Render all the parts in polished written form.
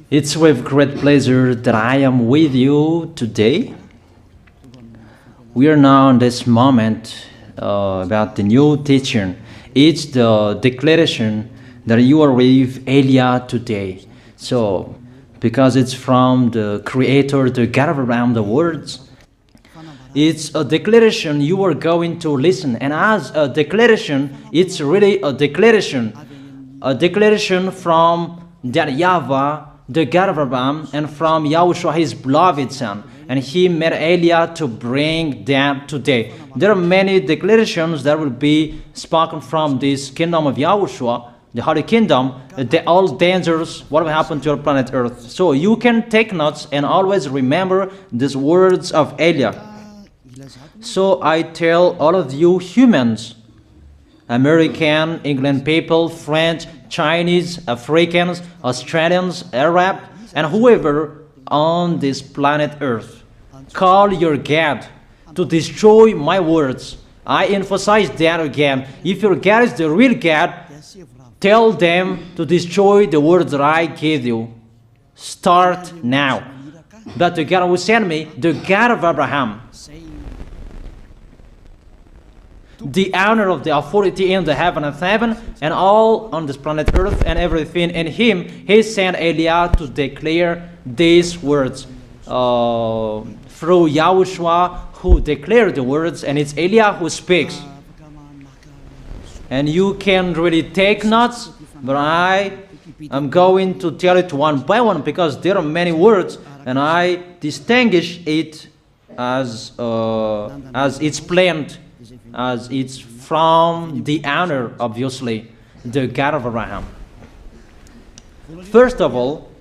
It's with great pleasure that I am with you today. We are now in this moment about the new teaching. It's the declaration that you are with Elia today. So, because it's from the Creator, the God of Abraham, the words, it's a declaration you are going to listen. And as a declaration, it's really a declaration from that YAHVAH, the God of Abraham, and from YAHOSHUAH, his beloved son. And he made Elia to bring them today. There are many declarations that will be spoken from this kingdom of YAHOSHUAH, the Holy Kingdom, all dangers, what will happen to your planet Earth. So you can take notes and always remember these words of Elia. So I tell all of you humans, American, England people, French, Chinese, Africans, Australians, Arab, and whoever on this planet Earth, call your God to destroy my words. I emphasize that again. If your God is the real God, tell them to destroy the words that I give you. Start now. But the God who sent me, the God of Abraham, the honor of the authority in the heaven of heaven and all on this planet Earth and everything in him, he sent Elia to declare these words through YAHOSHUAH, who declared the words, and it's Elia who speaks. And you can really take notes, but I am going to tell it one by one because there are many words, and I distinguish it as it's planned, as it's from the honor, obviously, the God of Abraham. First of all,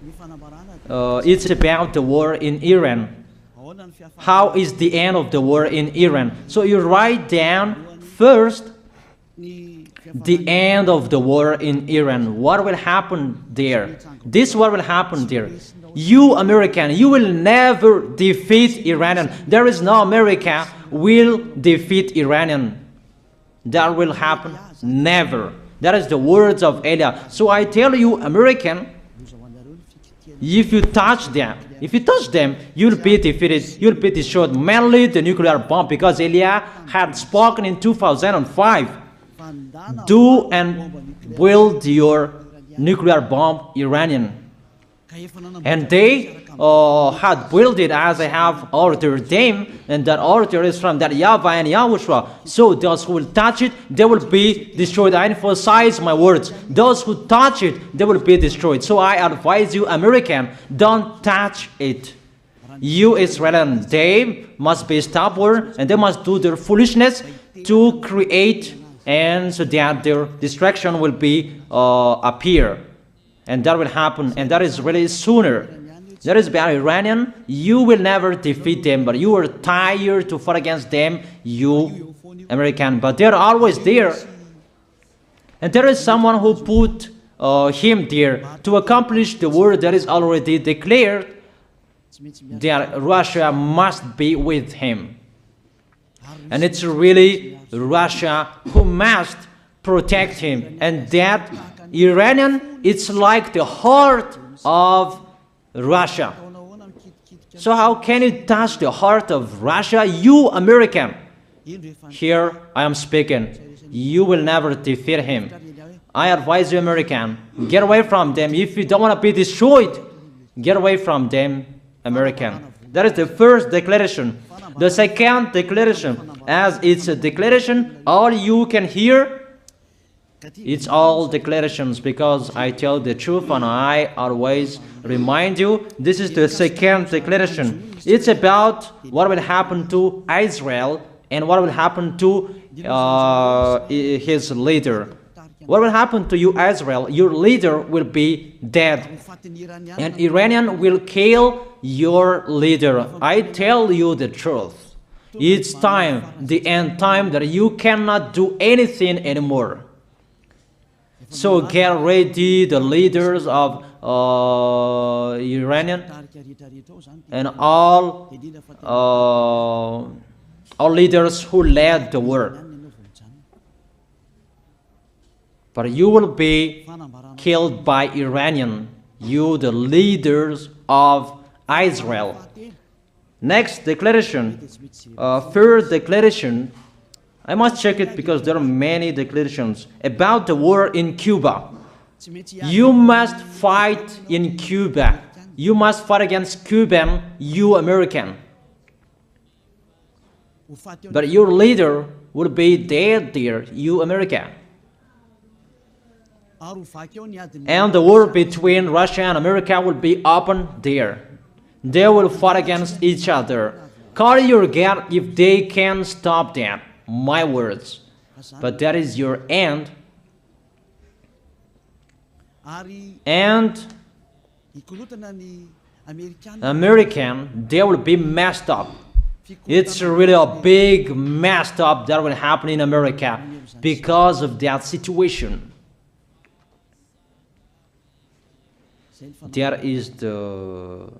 it's about the war in Iran. How is the end of the war in Iran? So you write down first the end of the war in Iran. What will happen there? This is what will happen there. You American, you will never defeat Iranian. There is no America will defeat Iranian. That will happen never. That is the words of Elia. So I tell you, American, if you touch them, you'll be defeated, you'll be destroyed. Mainly the nuclear bomb, because Elia had spoken in 2005. Do and build your nuclear bomb, Iranian. And they had built it as I have ordered them, and that order is from that YAHVAH and YAHOSHUAH. So those who will touch it, they will be destroyed. I emphasize my words. Those who touch it, they will be destroyed. So I advise you, American, don't touch it. You Israelis, they must be stubborn, and they must do their foolishness to create, and so that their destruction will be appear. And that will happen, and that is really sooner. That is about Iranian. You will never defeat them, but you are tired to fight against them, you American. But they're always there. And there is someone who put him there to accomplish the word that is already declared, that Russia must be with him. And it's really Russia who must protect him. And that Iranian, it's like the heart of Russia. So how can you touch the heart of Russia? You American. Here I am speaking. You will never defeat him. I advise you, American, get away from them. If you don't want to be destroyed, get away from them, American. That is the first declaration. The second declaration, as it's a declaration, all you can hear, it's all declarations, because I tell the truth and I always remind you, this is the second declaration. It's about what will happen to Israel and what will happen to his leader. What will happen to you, Israel? Your leader will be dead, and Iranian will kill your leader. I tell you the truth. It's time, the end time, that you cannot do anything anymore. So get ready, the leaders of Iranian and all leaders who led the war. But you will be killed by Iranian. you the leaders of Israel. Next declaration, third declaration, I must check it because there are many declarations about the war in Cuba. You must fight in Cuba. You must fight against Cuban, you American. But your leader will be dead there, you America. And the war between Russia and America will be open there. They will fight against each other. Call your God if they can stop that. My words. But that is your end. And American, they will be messed up. It's really a big messed up that will happen in America because of that situation. That is the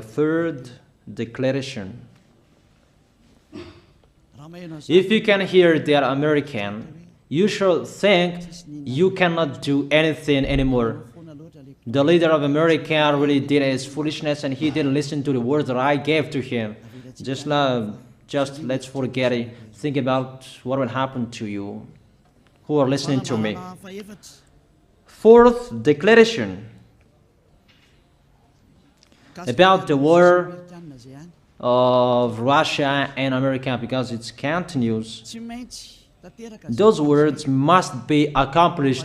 third declaration. If you can hear that American, you should think you cannot do anything anymore. The leader of America really did his foolishness and he didn't listen to the words that I gave to him. Just let's forget it. Think about what will happen to you who are listening to me. Fourth declaration about the war of Russia and America, because it continues. Those words must be accomplished.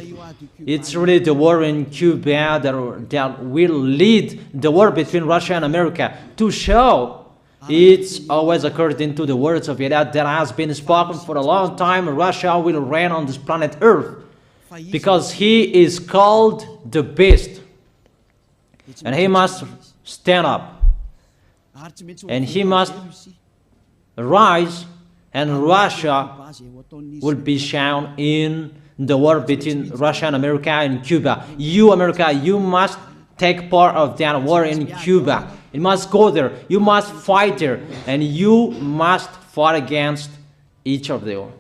It's really the war in Cuba that will lead the war between Russia and America to show it's always according to the words of YAH that has been spoken for a long time. Russia will reign on this planet Earth because he is called the beast and he must stand up and he must rise, and Russia will be shown in the war between Russia and America and Cuba. You, America, you must take part of that war in Cuba. You must go there. You must fight there. And you must fight against each of them.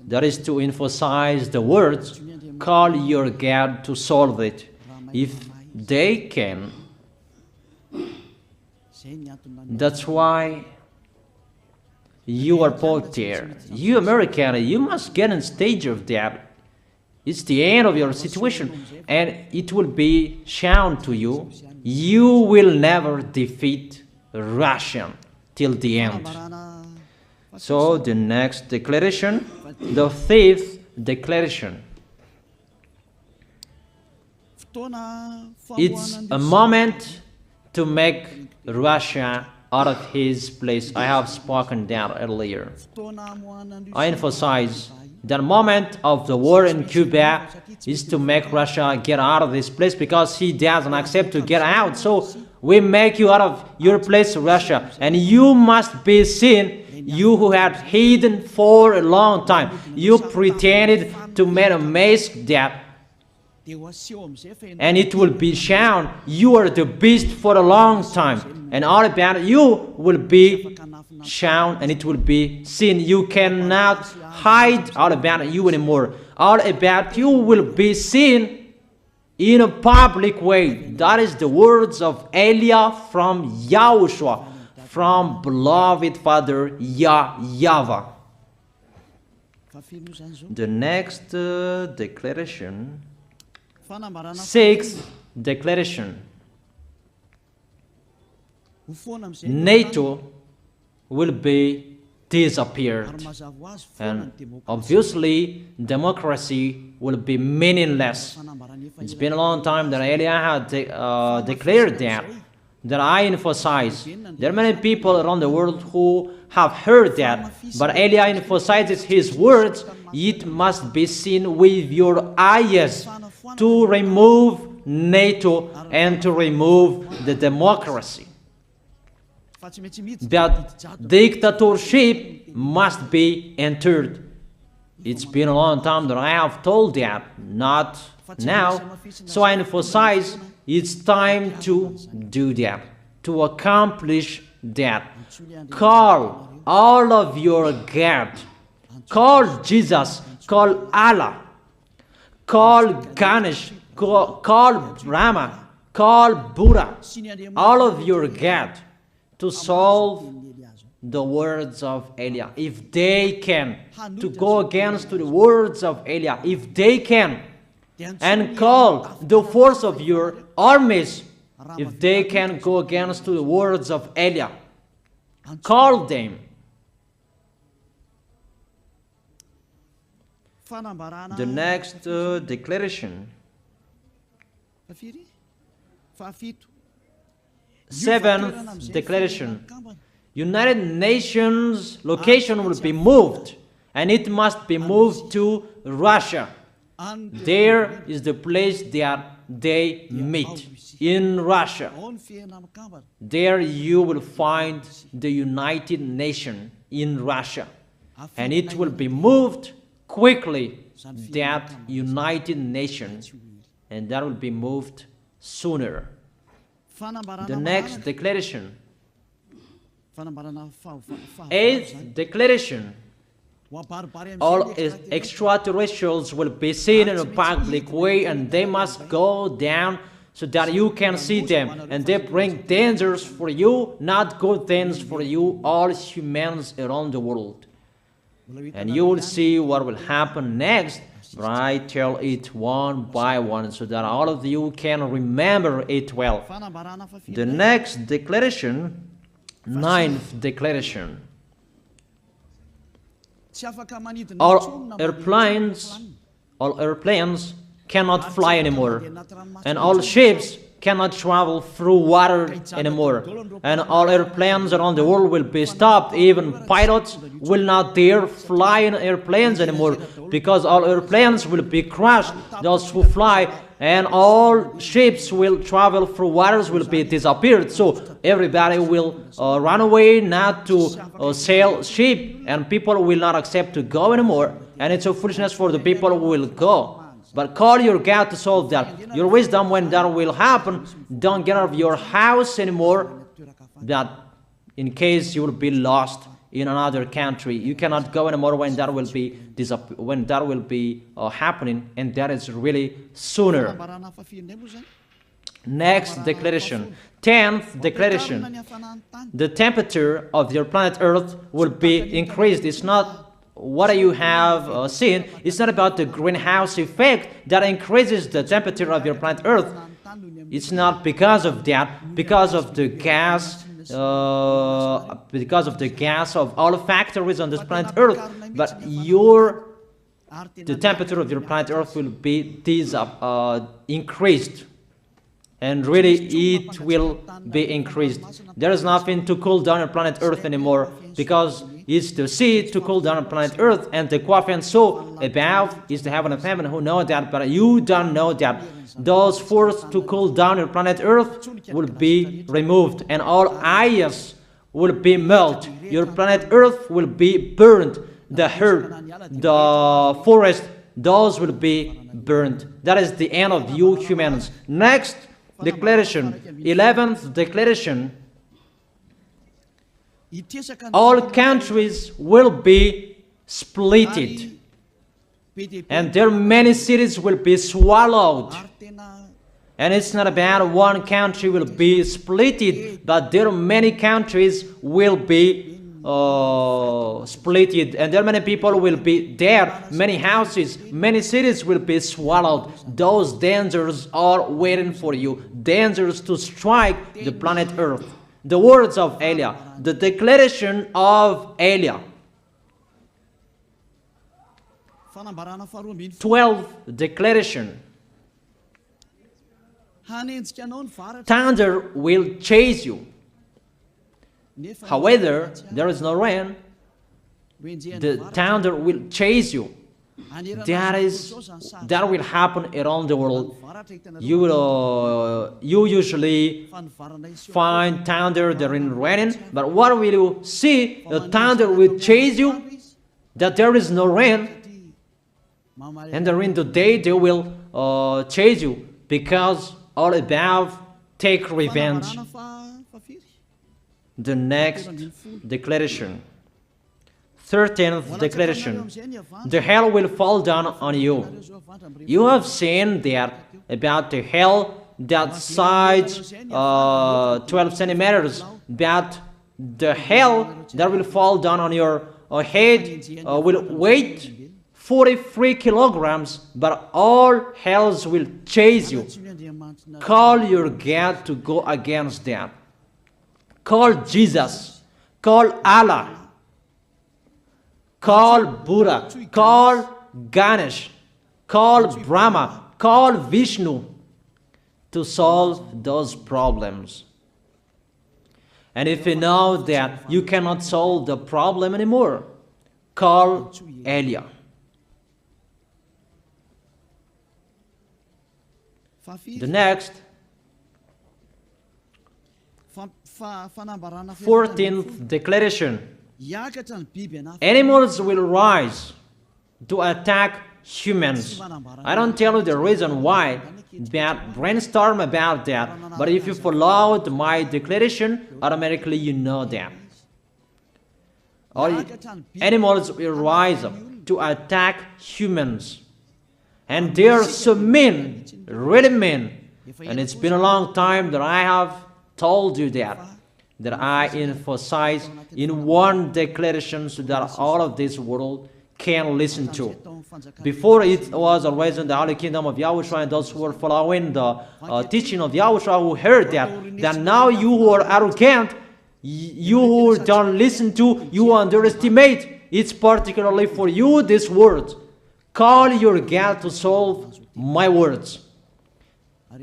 That is to emphasize the words, call your God to solve it. If they can, that's why you are put there. You American, you must get in stage of that. It's the end of your situation, and it will be shown to you. You will never defeat Russia till the end. So the next declaration, the fifth declaration. It's a moment to make Russia out of his place. I have spoken that earlier. I emphasize the moment of the war in Cuba is to make Russia get out of this place because he doesn't accept to get out. So we make you out of your place, Russia, and you must be seen, you who had hidden for a long time. You pretended to make a mask that, and it will be shown you are the beast for a long time, and all about you will be shown and it will be seen. You cannot hide all about you anymore. All about you will be seen in a public way. That is the words of Elia from YAHOSHUAH, from beloved Father YAHVAH. The next declaration, sixth declaration. NATO will be disappeared, and obviously democracy will be meaningless. It's been a long time that Elia had declared that I emphasize. There are many people around the world who have heard that, but Elia emphasizes his words. It must be seen with your eyes to remove NATO and to remove the democracy. That dictatorship must be entered. It's been a long time that I have told that, not now. So I emphasize it's time to do that, to accomplish that. Call all of your God. Call Jesus. Call Allah. call Ganesh, call Brahma, call Buddha, all of your God, to solve the words of Eliah. If they can, to go against the words of Eliah, if they can, and call the force of your armies, if they can go against the words of Eliah, call them. The next declaration, 7th declaration, United Nations location will be moved, and it must be moved to Russia. There is the place that they meet, in Russia. There you will find the United Nations in Russia, and it will be moved quickly, that United Nations, and that will be moved sooner. The next declaration, 8th declaration, all extraterrestrials will be seen in a public way, and they must go down so that you can see them, and they bring dangers for you, not good things for you, all humans around the world. And you will see what will happen next, but I tell it one by one so that all of you can remember it well. The next declaration, 9th declaration, all airplanes cannot fly anymore, and all ships cannot travel through water anymore, and all airplanes around the world will be stopped. Even pilots will not dare fly in airplanes anymore, because all airplanes will be crushed, those who fly, and all ships will travel through waters will be disappeared. So everybody will run away not to sail ship, and people will not accept to go anymore, and it's a foolishness for the people who will go. But call your God to solve that. Your wisdom when that will happen. Don't get out of your house anymore, that in case you will be lost in another country. You cannot go anymore when that will be happening, and that is really sooner. Next declaration, 10th declaration, the temperature of your planet Earth will be increased. It's not what you have seen. It's not about the greenhouse effect that increases the temperature of your planet Earth. It's not because of that, because of the gas, of all factories on this planet Earth. But the temperature of your planet Earth will be increased, and really it will be increased. There is nothing to cool down your planet Earth anymore, because it's the sea to cool down planet Earth, and the Quafian so above is the heaven of heaven, who know that, but you don't know that. Those forces to cool down your planet Earth will be removed, and all ice will be melted. Your planet Earth will be burned. The earth, the forest, those will be burned. That is the end of you humans. Next declaration, 11th declaration, all countries will be splitted, and their many cities will be swallowed. And it's not about one country will be splitted, but there are many countries will be splitted, and there are many people will be there, many houses, many cities will be swallowed. Those dangers are waiting for you, dangers to strike the planet Earth. The words of Eliah, the declaration of Eliah. 12th declaration. Thunder will chase you. However, there is no rain. The thunder will chase you. That will happen around the world. You usually find thunder during raining, but what will you see? The thunder will chase you, that there is no rain, and during the day they will chase you, because all above take revenge. The next declaration, 13th declaration. The hell will fall down on you. You have seen that about the hell that size 12 centimeters, that the hell that will fall down on your head will weigh 43 kilograms, but all hells will chase you. Call your God to go against that. Call Jesus. Call Allah. Call Buddha. Call Ganesh. Call Brahma. Call Vishnu to solve those problems. And if you know that you cannot solve the problem anymore, call YAH. The next, 14th declaration. Animals will rise to attack humans. I don't tell you the reason why, but brainstorm about that. But if you followed my declaration, automatically you know that. All animals will rise up to attack humans. And they are so mean, really mean. And it's been a long time that I have told you that I emphasize in one declaration so that all of this world can listen to. Before it was always in the Holy Kingdom of YAHOSHUAH, and those who were following the teaching of YAHOSHUAH who heard that now you who are arrogant, you who don't listen to, you underestimate. It's particularly for you, this word. Call your God to solve my words.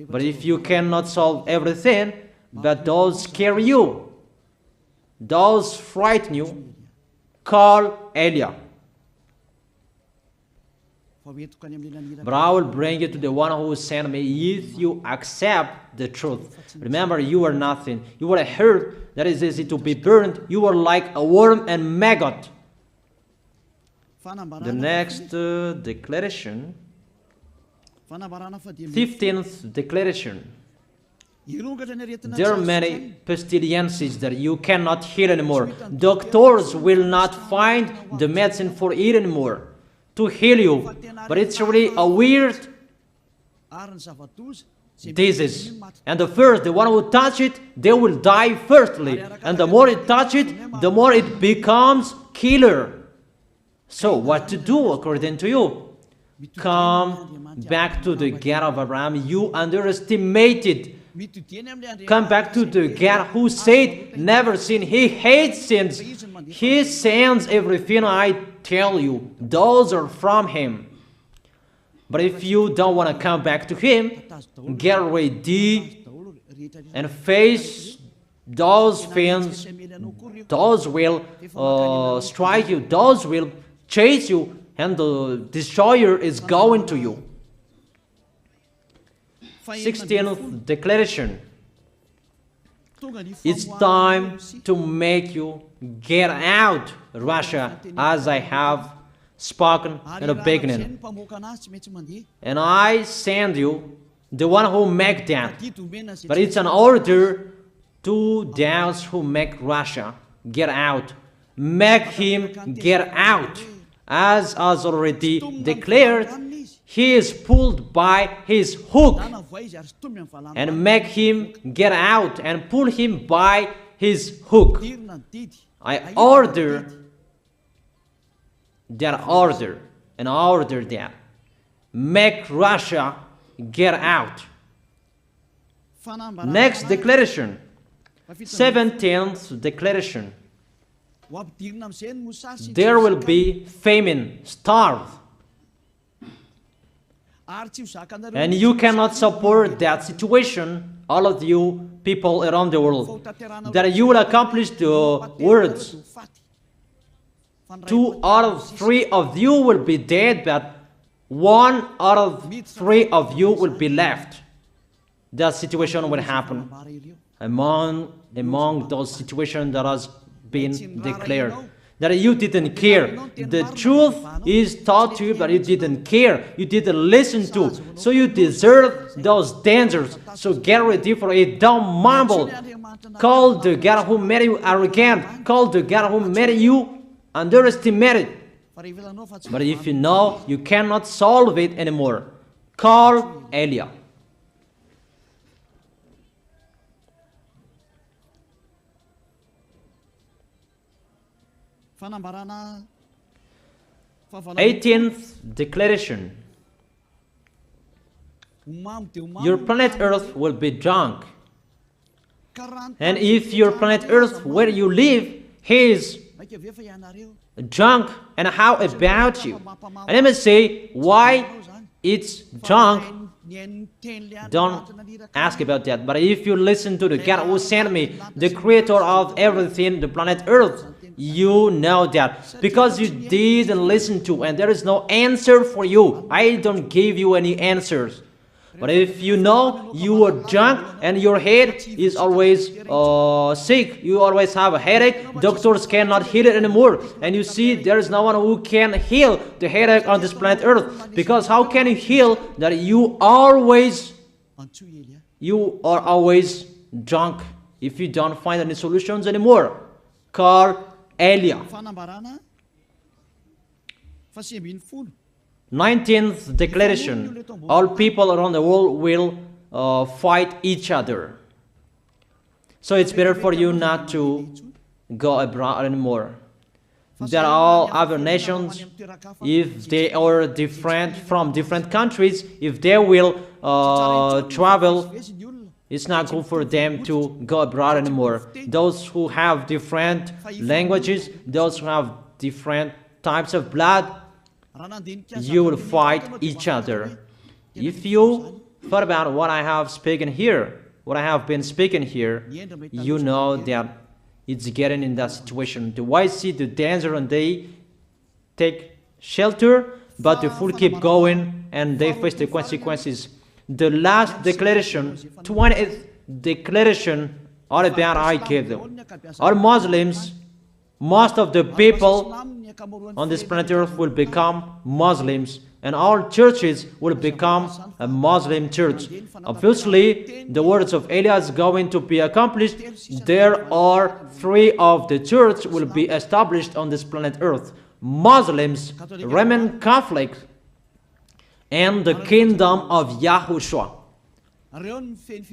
But if you cannot solve everything, but those scare you, those frighten you, call YAH. But I will bring you to the one who sent me if you accept the truth. Remember, you are nothing. You are a herb that is easy to be burned. You are like a worm and maggot. The next declaration, 15th declaration. There are many pestilences that you cannot heal anymore. Doctors will not find the medicine for it anymore to heal you. But it's really a weird disease. And the one who touch it, they will die firstly. And the more it touch it, the more it becomes killer. So what to do according to you? Come back to the God of Abraham. You underestimated. Come back to the God who said, never sin. He hates sins. He sends everything I tell you. Those are from Him. But if you don't want to come back to Him, get ready and face those things. Those will strike you. Those will chase you, and the destroyer is going to you. 16th declaration. It's time to make you get out, Russia, as I have spoken in the beginning. And I send you the one who make that. But it's an order to those who make Russia get out. Make him get out. As already declared, he is pulled by his hook, and make him get out and pull him by his hook. I order that. Make Russia get out. Next declaration, 17th declaration. There will be famine, starve. And you cannot support that situation, all of you people around the world, that you will accomplish the words. 2 out of 3 of you will be dead, but 1 out of 3 of you will be left. That situation will happen among those situations that has been declared. That you didn't care. The truth is taught to you, but you didn't care. You didn't listen to. So you deserve those dangers. So get ready for it. Don't mumble. Call the God who made you arrogant. Call the God who made you underestimate it. But if you know you cannot solve it anymore, call Eliah. Eighteenth declaration. Your planet Earth will be drunk. And if your planet Earth where you live is drunk, and how about you? And let me say why it's drunk. Don't ask about that. But if you listen to the God who sent me, the creator of everything, the planet Earth, you know that. Because you didn't listen to, and there is no answer for you. I don't give you any answers. But if you know you are drunk and your head is always sick, you always have a headache, doctors cannot heal it anymore. And you see there is no one who can heal the headache on this planet Earth. Because how can you heal that you are always drunk if you don't find any solutions anymore? Call Eliah. 19th declaration. All people around the world will fight each other. So it's better for you not to go abroad anymore. There are all other nations, if they are different from different countries, if they will travel, it's not good for them to go abroad anymore. Those who have different languages, those who have different types of blood, you will fight each other. If you thought about what I have spoken here, what I have been speaking here, you know that it's getting in that situation. The wise see the danger and they take shelter, but the fool keep going and they face the consequences. The last declaration, 20th declaration, all about I gave them. All Muslims, most of the people on this planet Earth will become Muslims, and all churches will become a Muslim church. Obviously, the words of Eliah is going to be accomplished. There are 3 of the church will be established on this planet Earth: Muslims, Roman Catholics, and the kingdom of YAHOSHUAH.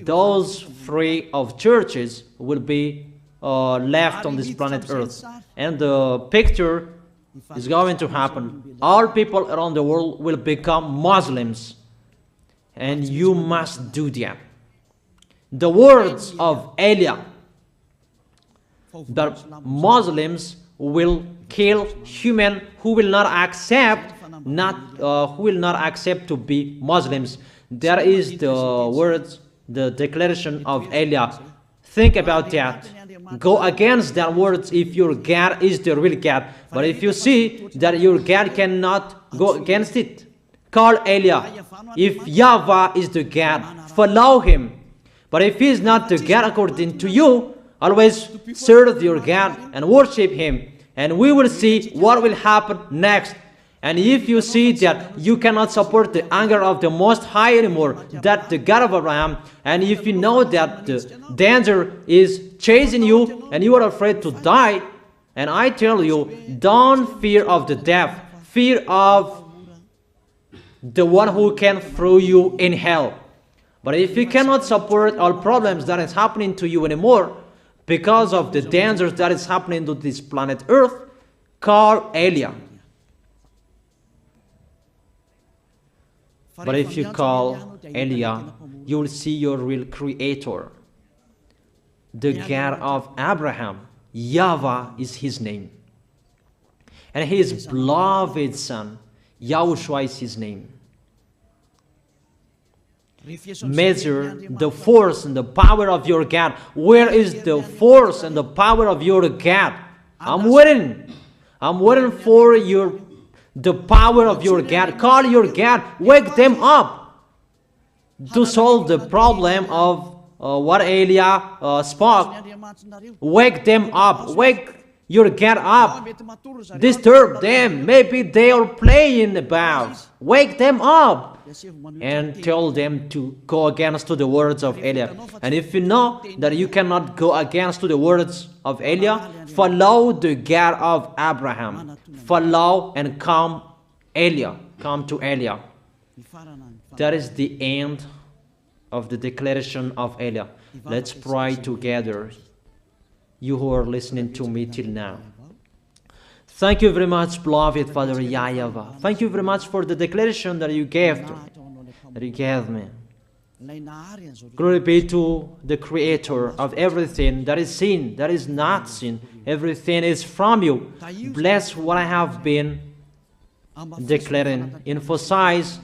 Those 3 of churches will be left on this planet Earth, and the picture is going to happen. All people around the world will become Muslims, and you must do that. The words of Eliah, that Muslims will kill human who will not accept to be Muslims. That is the words, the declaration of Eliah. Think about that. Go against that words if your God is the real God. But if you see that your God cannot go against it, call Eliah. If YAHVAH is the God, follow him. But if he is not the God according to you, always serve your God and worship him. And we will see what will happen next. And if you see that you cannot support the anger of the Most High anymore, that the God of Abraham, and if you know that the danger is chasing you and you are afraid to die, and I tell you, don't fear of the death, fear of the one who can throw you in hell. But if you cannot support all problems that is happening to you anymore, because of the dangers that is happening to this planet Earth, call Eliah. But if you call Eliah, you will see your real creator, the God of Abraham. YAHVAH is his name. And his beloved son, YAHOSHUAH is his name. Measure the force and the power of your God. Where is the force and the power of your God? I'm waiting. I'm waiting for the power of your God. Call your God. Wake them up to solve the problem of what Eliah spoke. Wake them up. Wake your God up. Disturb them. Maybe they are playing about. Wake them up. and tell them to go against to the words of Eliah. And if you know that you cannot go against to the words of Eliah, follow the God of Abraham. Follow and come Eliah. Come to Eliah. That is the end of the declaration of Eliah. Let's pray together, you who are listening to me till now. Thank you very much, beloved Father YAHVAH. Thank you very much for the declaration that you gave to me, that you gave me. Glory be to the Creator of everything that is seen, that is not seen. Everything is from you. Bless what I have been declaring. Emphasize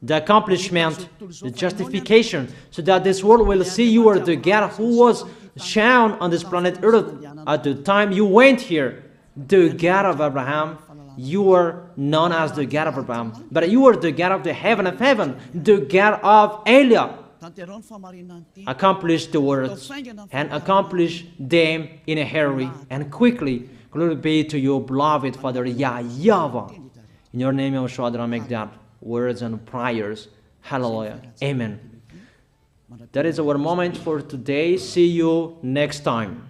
the accomplishment, the justification, so that this world will see you are the God who was shown on this planet Earth at the time you went here. The God of Abraham, you are known as the God of Abraham, but you are the God of the heaven of heaven, the God of Eliah. Accomplish the words and accomplish them in a hurry and quickly. Glory be to you, beloved Father YAHVAH. In your name, YAHOSHUAH, that I make that words and prayers. Hallelujah. Amen. That is our moment for today. See you next time.